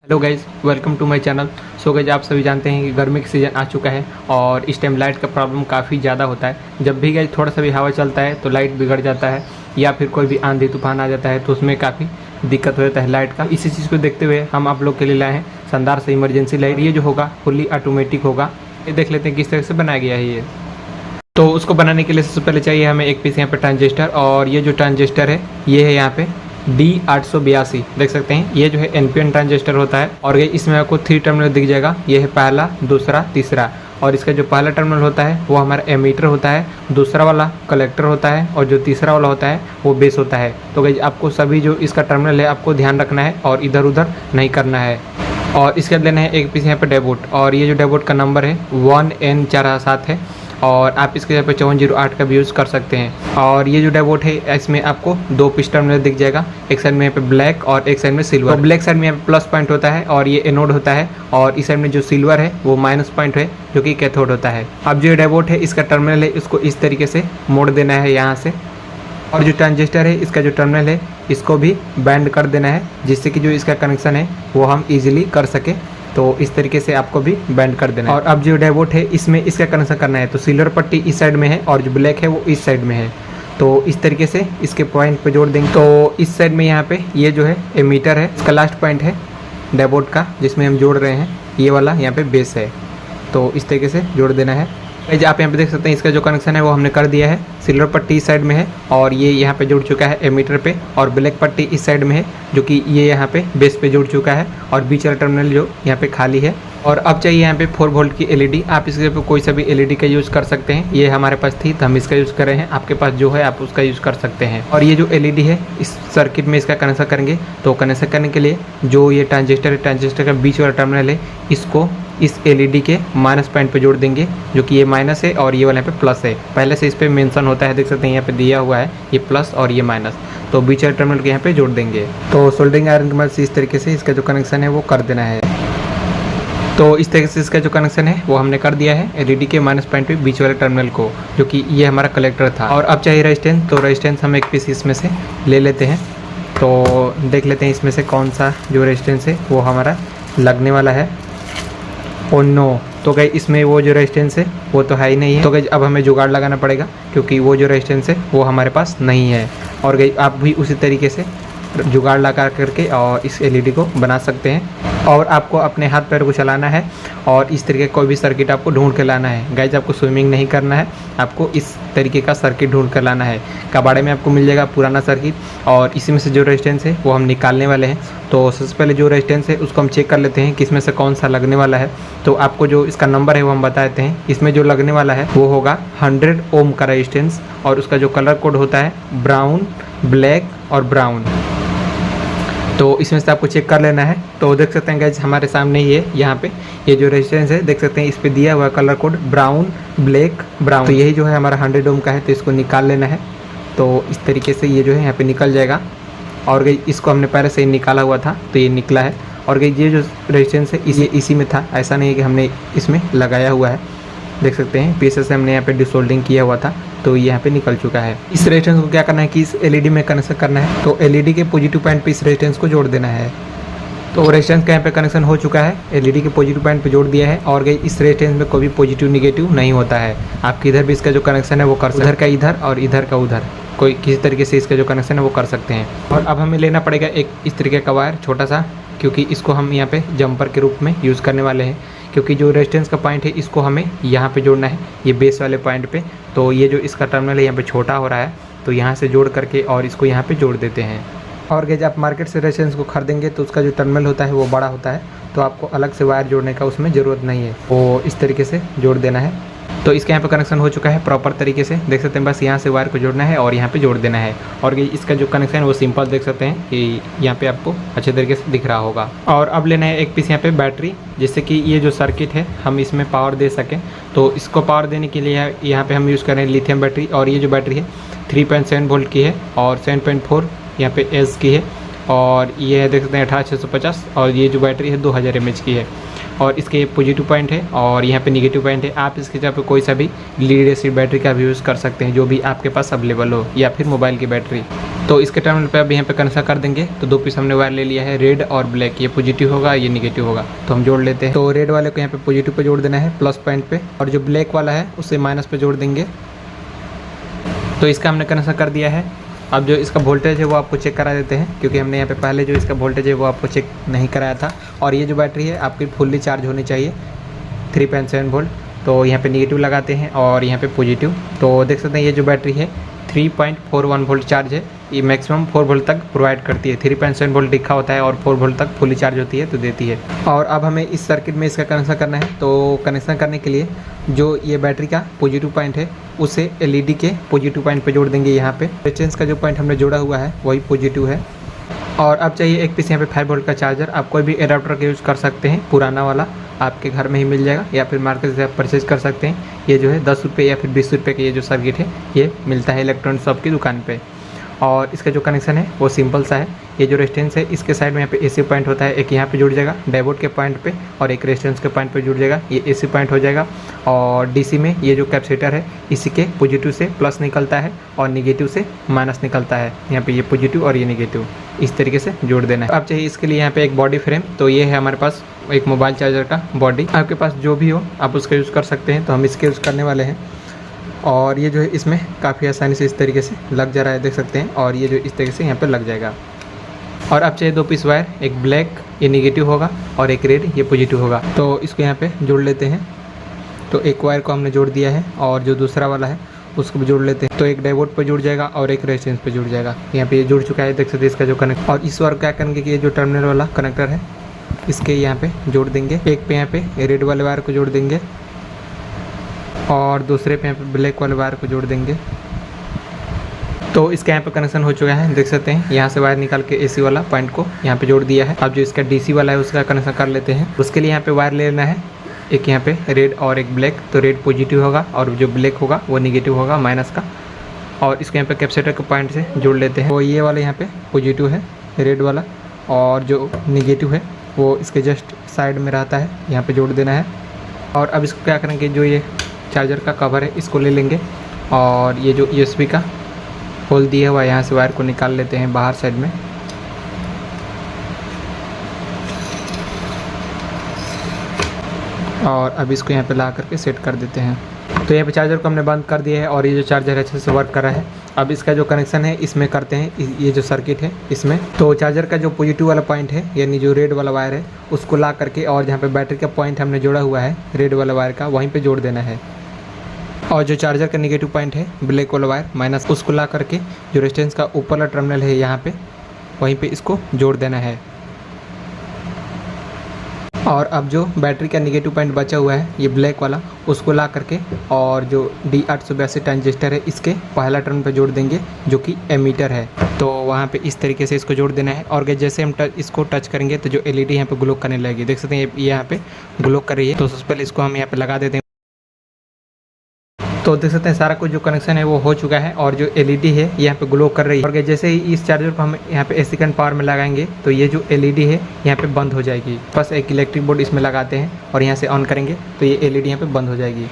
Hello guys, welcome to my channel. So guys, आप सभी जानते हैं कि गर्मी का सीज़न आ चुका है और इस टाइम लाइट का प्रॉब्लम काफ़ी ज़्यादा होता है। जब भी गाइज़ थोड़ा सा भी हवा चलता है तो लाइट बिगड़ जाता है या फिर कोई भी आंधी तूफान आ जाता है तो उसमें काफ़ी दिक्कत हो जाता है लाइट का। इसी चीज़ को देखते हुए हम आप लोग के लिए लाए हैं शानदार से इमरजेंसी लाइट। ये जो होगा फुल्ली ऑटोमेटिक होगा। ये देख लेते हैं किस तरह से बनाया गया है ये। तो उसको बनाने के लिए सबसे पहले चाहिए हमें एक पीस यहाँ पे ट्रांजिस्टर, और ये जो ट्रांजिस्टर है ये है यहाँ पे D882। देख सकते हैं ये जो है NPN ट्रांजिस्टर होता है और ये इसमें आपको 3 टर्मिनल दिख जाएगा। ये है पहला, दूसरा, तीसरा। और इसका जो पहला टर्मिनल होता है वो हमारा एमीटर होता है, दूसरा वाला कलेक्टर होता है और जो तीसरा वाला होता है वो बेस होता है। तो गाइस आपको सभी जो इसका टर्मिनल है आपको ध्यान रखना है और इधर उधर नहीं करना है। और इसके बाद लेना है एक पीस यहाँ पे डेबोट, और ये जो डेबोट का नंबर है 1N47 है और आप इसके यहाँ पे 5408 का भी यूज़ कर सकते हैं। और ये जो डेबोट है इसमें आपको 2 पिस टर्मिनल दिख जाएगा, एक साइड में यहाँ पे ब्लैक और एक साइड में सिल्वर। तो ब्लैक साइड में यहाँ पे प्लस पॉइंट होता है और ये एनोड होता है, और इस साइड में जो सिल्वर है वो माइनस पॉइंट है जो कि कैथोड होता है। अब जो डेबोट है इसका टर्मिनल है इसको इस तरीके से मोड़ देना है यहाँ से, और जो ट्रांजिस्टर है इसका जो टर्मिनल है इसको भी बैंड कर देना है जिससे कि जो इसका कनेक्शन है वो हम इजीली कर सके। तो इस तरीके से आपको भी बैंड कर देना है। और अब जो डेबोट है इसमें इसका कनेक्शन करना है, तो सिल्वर पट्टी इस साइड में है और जो ब्लैक है वो इस साइड में है। तो इस तरीके से इसके पॉइंट पे जोड़ देंगे। तो इस साइड में यहाँ पे ये जो है एमीटर है, इसका लास्ट पॉइंट है डेबोट का जिसमें हम जोड़ रहे हैं, ये वाला यहाँ पे बेस है। तो इस तरीके से जोड़ देना है। आप यहाँ पे देख सकते हैं इसका जो कनेक्शन है वो हमने कर दिया है। सिल्वर पट्टी इस साइड में है और ये यहाँ पे जुड़ चुका है एमीटर पे, और ब्लैक पट्टी इस साइड में है जो कि ये यहाँ पे बेस पे जुड़ चुका है, और बीच वाला टर्मिनल जो यहाँ पे खाली है। और अब चाहिए यहाँ पे 4 वोल्ट की LED। आप इसके पे कोई सा भी LED का यूज़ कर सकते हैं। ये हमारे पास थी तो हम इसका यूज़ कर रहे हैं, आपके पास जो है आप उसका यूज़ कर सकते हैं। और ये जो LED है इस सर्किट में इसका कनेक्शन करेंगे। तो कनेक्शन करने के लिए जो ये ट्रांजिस्टर है, ट्रांजिस्टर का बीच वाला टर्मिनल है, इसको इस LED के माइनस पॉइंट पे जोड़ देंगे जो कि ये माइनस है और ये वाला यहाँ पे प्लस है। पहले से इस पे मेंशन होता है, देख सकते हैं यहाँ पे दिया हुआ है ये प्लस और ये माइनस। तो बीच वाले टर्मिनल के यहाँ पे जोड़ देंगे। तो सोल्डरिंग आयरन की मदद से इस तरीके से इसका जो कनेक्शन है वो कर देना है। तो इस तरीके से इसका जो कनेक्शन है वो हमने कर दिया है LED के माइनस पॉइंट पे बीच वाले टर्मिनल को, जो कि ये हमारा कलेक्टर था। और अब चाहिए रेजिस्टेंस। तो रेजिस्टेंस हम एक पीस इसमें से ले लेते हैं। तो देख लेते हैं इसमें से कौन सा जो रेजिस्टेंस है वो हमारा लगने वाला है। ओ नो, तो गई इसमें वो जो रेजिस्टेंस है वो तो है ही नहीं है। तो गई अब हमें जुगाड़ लगाना पड़ेगा क्योंकि वो जो रेजिस्टेंस है वो हमारे पास नहीं है। और गई आप भी उसी तरीके से जुगाड़ लगा करके और इस LED को बना सकते हैं। और आपको अपने हाथ पैर को चलाना है और इस तरीके कोई भी सर्किट आपको ढूंढ के लाना है। गाइज आपको स्विमिंग नहीं करना है, आपको इस तरीके का सर्किट ढूंढ कर लाना है। कबाड़े में आपको मिल जाएगा पुराना सर्किट, और इसी में से जो रेजिस्टेंस है वो हम निकालने वाले हैं। तो सबसे पहले जो रेजिस्टेंस है उसको हम चेक कर लेते हैं कि इसमें से कौन सा लगने वाला है। तो आपको जो इसका नंबर है वो हम बता देते हैं। इसमें जो लगने वाला है वो होगा 100 ओम का रेजिस्टेंस, और उसका जो कलर कोड होता है ब्राउन, ब्लैक और ब्राउन। तो इसमें से आपको चेक कर लेना है। तो देख सकते हैं गाइज हमारे सामने ये यहाँ पे ये जो रेजिस्टेंस है देख सकते हैं, इस पे दिया हुआ colour code brown, black, brown. तो यही जो है हमारा 100 ओम का है, तो इसको निकाल लेना है। तो इस तरीके से ये जो है यहाँ पे निकल जाएगा। और गई इसको हमने पहले से ही निकाला हुआ था तो ये निकला है। और गई ये जो रेजिस्टेंस है इसी में था, ऐसा नहीं है कि हमने इसमें लगाया हुआ है। देख सकते हैं पीछे से हमने यहाँ पे डिसोल्डिंग किया हुआ था तो ये यहाँ पे निकल चुका है। इस रेजिस्टेंस को क्या करना है कि इस LED में कनेक्शन करना है। तो LED के पॉजिटिव पॉइंट पे इस रेजिस्टेंस को जोड़ देना है। तो रेजिस्टेंस का यहाँ पे कनेक्शन हो चुका है, LED के पॉजिटिव पॉइंट पे जोड़ दिया है। और गई इस रेजिस्टेंस में कोई भी पॉजिटिव निगेटिव नहीं होता है। आपके इधर भी इसका जो कनेक्शन है वो कर सकते हैं, उधर का इधर और इधर का उधर, कोई किसी तरीके से इसका जो कनेक्शन है वो कर सकते हैं। और अब हमें लेना पड़ेगा एक इस तरीके का वायर छोटा सा, क्योंकि इसको हम यहाँ पे जंपर के रूप में यूज़ करने वाले हैं। क्योंकि जो रेजिस्टेंस का पॉइंट है इसको हमें यहाँ पे जोड़ना है, ये बेस वाले पॉइंट पे। तो ये जो इसका टर्मिनल है यहाँ पे छोटा हो रहा है, तो यहाँ से जोड़ करके और इसको यहाँ पे जोड़ देते हैं। और गैज आप मार्केट से रेजिस्टेंस को खरीदेंगे तो उसका जो टर्मिनल होता है वो बड़ा होता है, तो आपको अलग से वायर जोड़ने का उसमें ज़रूरत नहीं है। वो इस तरीके से जोड़ देना है। तो इसके यहाँ पे कनेक्शन हो चुका है प्रॉपर तरीके से, देख सकते हैं। बस यहाँ से वायर को जोड़ना है और यहाँ पे जोड़ देना है। और इसका जो कनेक्शन है वो सिंपल देख सकते हैं कि यहाँ पे आपको अच्छे तरीके से दिख रहा होगा। और अब लेना है एक पीस यहाँ पे बैटरी, जिससे कि ये जो सर्किट है हम इसमें पावर दे सकें। तो इसको पावर देने के लिए यहाँ पे हम यूज़ कर रहे हैं लिथियम बैटरी। और ये जो बैटरी है 3.7 वोल्ट की है और 7.4 यहाँ पे एज की है। और ये देख सकते हैं 18650, और ये जो बैटरी है 2000 mAh की है। और इसके पॉजिटिव पॉइंट है और यहाँ पे निगेटिव पॉइंट है। आप इसके जगह पे कोई सा भी लीड एसिड बैटरी का भी यूज़ कर सकते हैं, जो भी आपके पास अवेलेबल हो, या फिर मोबाइल की बैटरी। तो इसके टर्मिनल पे अब यहाँ पे कनेक्शन कर देंगे। तो 2 पीस हमने वायर ले लिया है, रेड और ब्लैक। ये पॉजिटिव होगा, ये निगेटिव होगा, तो हम जोड़ लेते हैं। तो रेड वाले को यहाँ पे पॉजिटिव पे जोड़ देना है प्लस पॉइंट पे, और जो ब्लैक वाला है उसे माइनस पे जोड़ देंगे। तो इसका हमने कनेक्शन कर दिया है। अब जो इसका वोल्टेज है वो आपको चेक करा देते हैं, क्योंकि हमने यहाँ पे पहले जो इसका वोल्टेज है वो आपको चेक नहीं कराया था। और ये जो बैटरी है आपकी फुल्ली चार्ज होनी चाहिए 3.7 वोल्ट। तो यहाँ पे निगेटिव लगाते हैं और यहाँ पे पॉजिटिव। तो देख सकते हैं ये जो बैटरी है 3.41 वोल्ट चार्ज है। ये मैक्सिमम 4 वोल्ट तक प्रोवाइड करती है। 3.7 वोल्ट लिखा होता है और 4 वोल्ट तक फुली चार्ज होती है, तो देती है। और अब हमें इस सर्किट में इसका कनेक्शन करना है। तो कनेक्शन करने के लिए जो ये बैटरी का पॉजिटिव पॉइंट है उसे एलईडी के पॉजिटिव पॉइंट पे जोड़ देंगे। यहाँ पे रेजिस्टेंस का जो पॉइंट हमने जोड़ा हुआ है वही पॉजिटिव है। और अब चाहिए एक पीस यहाँ पे 5 वोल्ट का चार्जर। आप कोई भी एडाप्टर का यूज़ कर सकते हैं, पुराना वाला आपके घर में ही मिल जाएगा, या फिर मार्केट से आप परचेज कर सकते हैं। ये जो है 10 रुपये या फिर 20 रुपये का ये जो सर्किट है ये मिलता है इलेक्ट्रॉनिक शॉप की दुकान पे। और इसका जो कनेक्शन है वो सिंपल सा है। ये जो रेजिस्टेंस है इसके साइड में यहाँ पे एसी पॉइंट होता है, एक यहाँ पे जुड़ जाएगा डायोड के पॉइंट पे, और एक रेजिस्टेंस के पॉइंट पे जुड़ जाएगा, ये एसी पॉइंट हो जाएगा। और डीसी में ये जो कैपेसिटर है इसी के पॉजिटिव से प्लस निकलता है और निगेटिव से माइनस निकलता है। यहाँ पे ये पॉजिटिव और ये निगेटिव इस तरीके से जोड़ देना है। अब चाहिए इसके लिए यहाँ पे एक बॉडी फ्रेम। तो ये है हमारे पास एक मोबाइल चार्जर का बॉडी। आपके पास जो भी हो आप उसका यूज़ कर सकते हैं, तो हम इसके यूज़ करने वाले हैं। और ये जो है इसमें काफ़ी आसानी से इस तरीके से लग जा रहा है, देख सकते हैं। और ये जो इस तरीके से यहाँ पे लग जाएगा। और अब चाहिए 2 पीस वायर, एक ब्लैक ये निगेटिव होगा और एक रेड ये पॉजिटिव होगा। तो इसको यहाँ पे जोड़ लेते हैं। तो एक वायर को हमने जोड़ दिया है और जो दूसरा वाला है उसको भी जोड़ लेते हैं। तो एक डायोड पे जुड़ जाएगा और एक रेजिस्टेंस पे जुड़ जाएगा। यहाँ पे ये जुड़ चुका है, देख सकते हैं इसका जो कनेक्ट। और इस बार क्या करेंगे कि ये जो टर्मिनल वाला कनेक्टर है इसके यहाँ पे जोड़ देंगे। एक पे यहाँ पे रेड वाले वायर को जोड़ देंगे और दूसरे पे यहाँ पे ब्लैक वाले वायर को जोड़ देंगे। तो इसका यहाँ पे कनेक्शन हो चुका है, देख सकते हैं। यहाँ से वायर निकाल के एसी वाला पॉइंट को यहाँ पे जोड़ दिया है। अब जो इसका डीसी वाला है उसका कनेक्शन कर लेते हैं। उसके लिए यहाँ पे वायर लेना है, एक यहाँ पे रेड और एक ब्लैक। तो रेड पॉजिटिव होगा और जो ब्लैक होगा वो निगेटिव होगा, माइनस का। और इसको यहाँ पे कैपेसिटर के पॉइंट से जोड़ लेते हैं। तो ये वाला यहाँ पे पॉजिटिव है रेड वाला, और जो निगेटिव है वो इसके जस्ट साइड में रहता है, यहाँ पे जोड़ देना है। और अब इसको क्या करेंगे, जो ये चार्जर का कवर है इसको ले लेंगे और ये जो यूएसबी का होल दिया हुआ है यहाँ से वायर को निकाल लेते हैं बाहर साइड में। और अब इसको यहाँ पे ला करके सेट कर देते हैं। तो यहाँ पे चार्जर को हमने बंद कर दिया है और ये जो चार्जर है अच्छे से वर्क कर रहा है। अब इसका जो कनेक्शन है इसमें करते हैं, ये जो सर्किट है इसमें। तो चार्जर का जो पॉजिटिव वाला पॉइंट है यानी जो रेड वाला वायर है उसको ला करके, और जहाँ पे बैटरी का पॉइंट हमने जोड़ा हुआ है रेड वाला वायर का, वहीं पर जोड़ देना है। और जो चार्जर का निगेटिव पॉइंट है ब्लैक वाला वायर माइनस, उसको ला करके जो रेजिस्टेंस का ऊपर वाला टर्मिनल है यहाँ पे, वहीं पे इसको जोड़ देना है। और अब जो बैटरी का निगेटिव पॉइंट बचा हुआ है ये ब्लैक वाला, उसको ला करके और जो D882 ट्रांजिस्टर है इसके पहला टर्मिनल पे जोड़ देंगे, जो कि एमीटर है। तो वहाँ पे इस तरीके से इसको जोड़ देना है। और जैसे हम इसको टच करेंगे तो जो एलईडी यहाँ पे ग्लो करने लगेगी, देख सकते हैं ये यहाँ पे ग्लो कर रही है। तो सबसे पहले इसको हम यहाँ पे लगा देते हैं। तो देख सकते हैं सारा कुछ जो कनेक्शन है वो हो चुका है और जो एलईडी है यहाँ पे ग्लो कर रही है। और जैसे ही इस चार्जर को हम यहाँ पे 80 सेकंड पावर में लगाएंगे तो ये जो एलईडी है यहाँ पे बंद हो जाएगी। बस एक इलेक्ट्रिक बोर्ड इसमें लगाते हैं और यहाँ से ऑन करेंगे तो ये एलईडी यहाँ पे बंद हो जाएगी।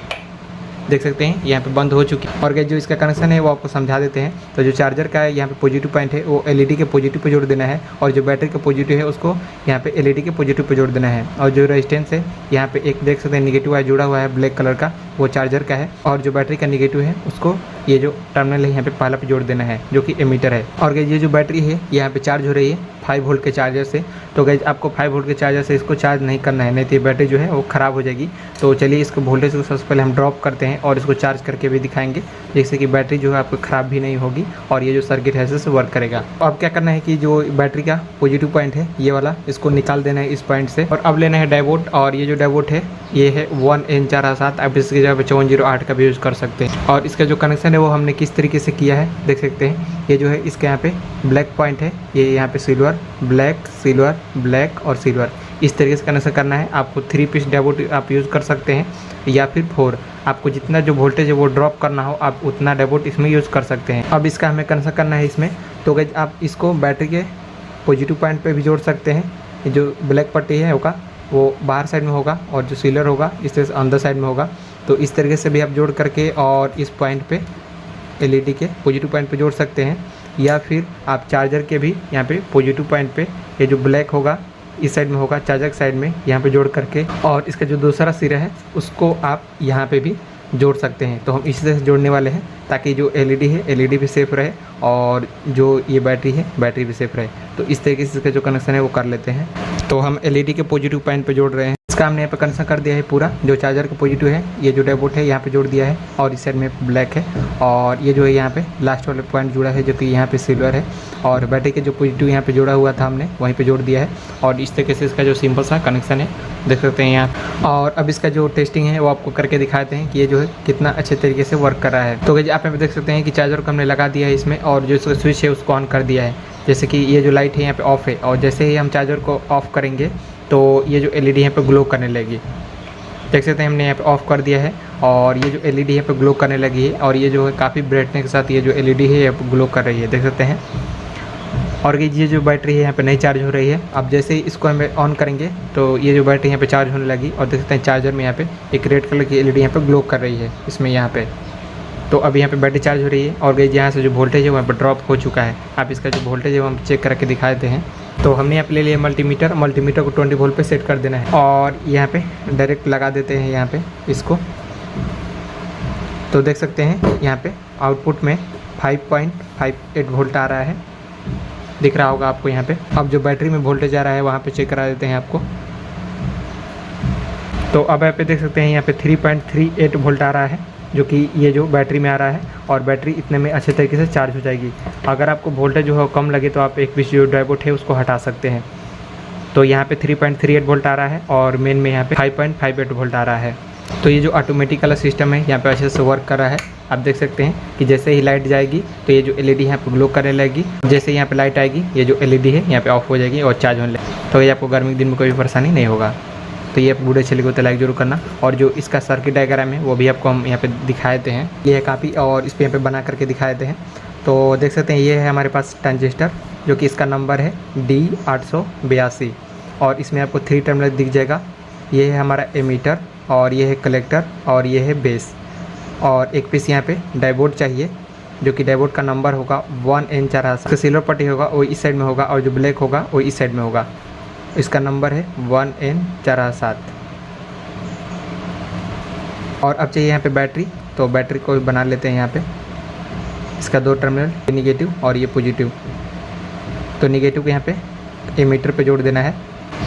देख सकते हैं यहाँ पे बंद हो चुकी है। और जो इसका कनेक्शन है वो आपको समझा देते हैं। तो जो चार्जर का यहाँ पे पॉजिटिव पॉइंट है वो एलईडी के पॉजिटिव पे जोड़ देना है, और जो बैटरी का पॉजिटिव है उसको यहाँ पे एलईडी के पॉजिटिव पे जोड़ देना है। और जो रेजिस्टेंस है यहाँ पे एक देख सकते हैं निगेटिव वायर जुड़ा हुआ है ब्लैक कलर का, वो चार्जर का है। और जो बैटरी का निगेटिव है उसको ये जो टर्मिनल है यहाँ पे पहला पे जोड़ देना है, जो कि एमीटर है। और ये जो बैटरी है यहाँ पे चार्ज हो रही है 5 वोल्ट के चार्जर से। तो गाइस आपको 5 वोल्ट के चार्जर से इसको चार्ज नहीं करना है, नहीं तो ये बैटरी जो है वो ख़राब हो जाएगी। तो चलिए इसको वोल्टेज को सबसे पहले हम ड्रॉप करते हैं और इसको चार्ज करके भी दिखाएंगे, जिससे कि बैटरी जो है आपको ख़राब भी नहीं होगी और ये जो सर्किट है ऐसे वर्क करेगा। तो अब क्या करना है कि जो बैटरी का पॉजिटिव पॉइंट है ये वाला, इसको निकाल देना है इस पॉइंट से। और अब लेना है डायोड, और ये जो डायोड है ये है 1N4R7। आप इसकी जगह 5408 का भी यूज़ कर सकते हैं। और इसका जो कनेक्शन है वो हमने किस तरीके से किया है देख सकते हैं। ये जो है इसके यहाँ पे ब्लैक पॉइंट है, ये यहाँ पे सिल्वर ब्लैक और सिल्वर, इस तरीके से कनेक्शन करना है। आपको 3 पीस डायोड आप यूज़ कर सकते हैं या फिर 4। आपको जितना जो वोल्टेज है वो ड्रॉप करना हो आप उतना डायोड इसमें यूज़ कर सकते हैं। अब इसका हमें कनेक्शन करना है इसमें। तो गाइस आप इसको बैटरी के पॉजिटिव पॉइंट पे भी जोड़ सकते हैं, जो ब्लैक पट्टी है होगा वो बाहर साइड में होगा और जो सीलर होगा इस तरह से अंदर साइड में होगा। तो इस तरीके से भी आप जोड़ करके और इस पॉइंट पे एलईडी के पॉजिटिव पॉइंट पे जोड़ सकते हैं, या फिर आप चार्जर के भी यहाँ पे पॉजिटिव पॉइंट पे ये जो ब्लैक होगा इस साइड में होगा चार्जर साइड में, यहाँ पे जोड़ करके और इसका जो दूसरा सिरा है उसको आप यहाँ पे भी जोड़ सकते हैं। तो हम इसी तरह से जोड़ने वाले हैं ताकि जो एलईडी है एलईडी भी सेफ रहे और जो ये बैटरी है बैटरी भी सेफ रहे। तो इस तरीके से इसका जो कनेक्शन है वो कर लेते हैं। तो हम एलईडी के पॉजिटिव पॉइंट पे जोड़ रहे हैं। इसका हमने यहाँ पे कनेक्शन कर दिया है पूरा। जो चार्जर का पॉजिटिव है ये जो डायोड है यहाँ पे जोड़ दिया है और इस साइड में ब्लैक है, और ये जो है यहाँ पे लास्ट वाले पॉइंट जुड़ा है जो कि यहाँ पे सिल्वर है, और बैटरी के जो पॉजिटिव यहाँ पे जोड़ा हुआ था हमने वहीं पे जोड़ दिया है। और इस तरीके से इसका जो सिंपल सा कनेक्शन है देख सकते हैं यहाँ। और अब इसका जो टेस्टिंग है वो आपको करके दिखाते हैं कि ये जो है कितना अच्छे तरीके से वर्क कर रहा है। तो आप यहाँ पे देख सकते हैं कि चार्जर को हमने लगा दिया है इसमें, और जो इसका स्विच है उसको ऑन कर दिया है। जैसे कि ये जो लाइट है यहाँ पे ऑफ है, और जैसे ही हम चार्जर को ऑफ करेंगे तो ये जो एलईडी यहाँ पे ग्लो करने लगी। देख सकते हैं हमने यहाँ पे ऑफ कर दिया है और ये जो एलईडी यहाँ पे ग्लो करने लगी है, और ये जो है काफ़ी ब्राइटनेस के साथ ये जो एलईडी है यहाँ पे ग्लो कर रही है, देख सकते हैं। और ये जो बैटरी है यहाँ पे नहीं चार्ज हो रही है। अब जैसे ही इसको हम ऑन करेंगे तो ये जो बैटरी यहाँ पे चार्ज होने लगी, और देख सकते हैं चार्जर में यहाँ पे एक रेड कलर की एलईडी यहाँ पे ग्लो कर रही है इसमें यहाँ पे। तो अब यहाँ पे बैटरी चार्ज हो रही है और यहाँ से जो वोल्टेज है वहाँ पर ड्रॉप हो चुका है। आप इसका जो वोल्टेज है वो हम चेक करके दिखा देते हैं। तो हमने यहाँ पे ले लिया मल्टीमीटर को 20 वोल्ट पे सेट कर देना है, और यहाँ पे डायरेक्ट लगा देते हैं यहाँ पे इसको। तो देख सकते हैं यहाँ पे आउटपुट में 5.58 वोल्ट आ रहा है, दिख रहा होगा आपको यहाँ पे। अब जो बैटरी में वोल्टेज आ रहा है वहाँ पे चेक करा देते हैं आपको। तो अब यहाँ पे देख सकते हैं यहाँ पे 3.38 वोल्ट आ रहा है, जो कि ये जो बैटरी में आ रहा है, और बैटरी इतने में अच्छे तरीके से चार्ज हो जाएगी। अगर आपको वोल्टेज जो है कम लगे तो आप एक पीस जो डायोड है उसको हटा सकते हैं। तो यहाँ पे 3.38 वोल्ट आ रहा है और मेन में यहाँ पे 5.58 वोल्ट आ रहा है। तो ये जो ऑटोमेटिक वाला सिस्टम है यहाँ पे अच्छे से वर्क कर रहा है। आप देख सकते हैं कि जैसे ही लाइट जाएगी तो ये जो एलईडी यहाँ पे ग्लो करने लगेगी, जैसे यहाँ पे लाइट आएगी ये जो एलईडी है यहाँ पे ऑफ हो जाएगी और चार्ज होने लगेगी। तो ये आपको गर्मी के दिन में कोई परेशानी नहीं होगा। तो ये वीडियो अच्छी लगी तो लाइक जरूर करना, और जो इसका सर्किट डायग्राम है वो भी आपको हम यहाँ पे दिखा देते हैं। ये है काफ़ी, और इस पर यहाँ पे बना करके दिखा देते हैं। तो देख सकते हैं ये है हमारे पास ट्रांजिस्टर, जो कि इसका नंबर है D882, और इसमें आपको 3 टर्मिनल दिख जाएगा। ये है हमारा एमीटर, और ये है कलेक्टर, और ये है बेस, और एक पीस यहाँ पे डायोड चाहिए, जो कि डायोड का नंबर होगा 1N4। सिल्वर पट्टी होगा वो इस साइड में होगा, और जो ब्लैक होगा वो इस साइड में होगा। इसका नंबर है 1N47। और अब चाहिए यहाँ पे बैटरी, तो बैटरी को बना लेते हैं यहाँ पे। इसका 2 टर्मिनल, ये निगेटिव और ये पॉजिटिव। तो निगेटिव को यहाँ पे एमीटर पे जोड़ देना है,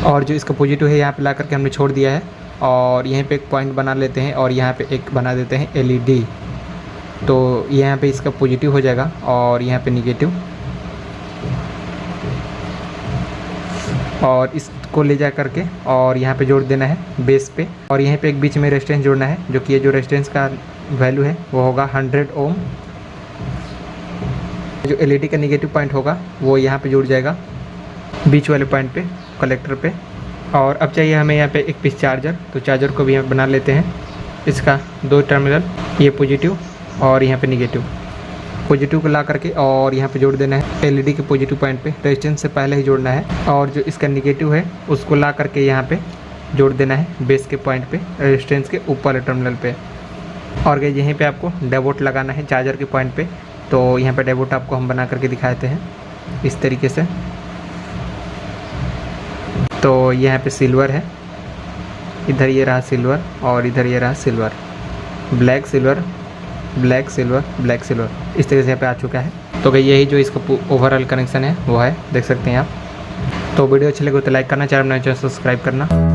और जो इसका पॉजिटिव है यहाँ पे ला करके हमने छोड़ दिया है, और यहीं पे एक पॉइंट बना लेते हैं, और यहाँ पे एक बना देते हैं एलईडी। तो यहाँ पे इसका पॉजिटिव हो जाएगा और यहाँ पे निगेटिव, और इसको ले जा करके और यहाँ पे जोड़ देना है बेस पे, और यहीं पे एक बीच में रेजिस्टेंस जोड़ना है, जो कि ये जो रेजिस्टेंस का वैल्यू है वो होगा 100 ओम। जो एलईडी का नेगेटिव पॉइंट होगा वो यहाँ पे जुड़ जाएगा बीच वाले पॉइंट पे, कलेक्टर पे। और अब चाहिए हमें यहाँ पे एक पीस चार्जर, तो चार्जर को भी यहाँ बना लेते हैं। इसका 2 टर्मिनल, ये पॉजिटिव और यहाँ पे निगेटिव। पॉजिटिव को ला करके और यहाँ पे जोड़ देना है एलईडी के पॉजिटिव पॉइंट पे, रेजिस्टेंस से पहले ही जोड़ना है। और जो इसका निगेटिव है उसको ला करके यहाँ पे जोड़ देना है बेस के पॉइंट पे, रेजिस्टेंस के ऊपर टर्मिनल पे। और यहीं पे आपको डायोड लगाना है चार्जर के पॉइंट पे। तो यहाँ पे डायोड आपको हम बना करके दिखाते हैं इस तरीके से। तो यहाँ पे सिल्वर है, इधर ये रहा सिल्वर और इधर ये रहा silver, black silver, black silver, black silver, इस तरीके से यहाँ पे आ चुका है। तो यही जो इसका ओवरऑल कनेक्शन है वो है, देख सकते हैं आप। तो वीडियो अच्छी लगे तो लाइक करना, चैनल सब्सक्राइब करना।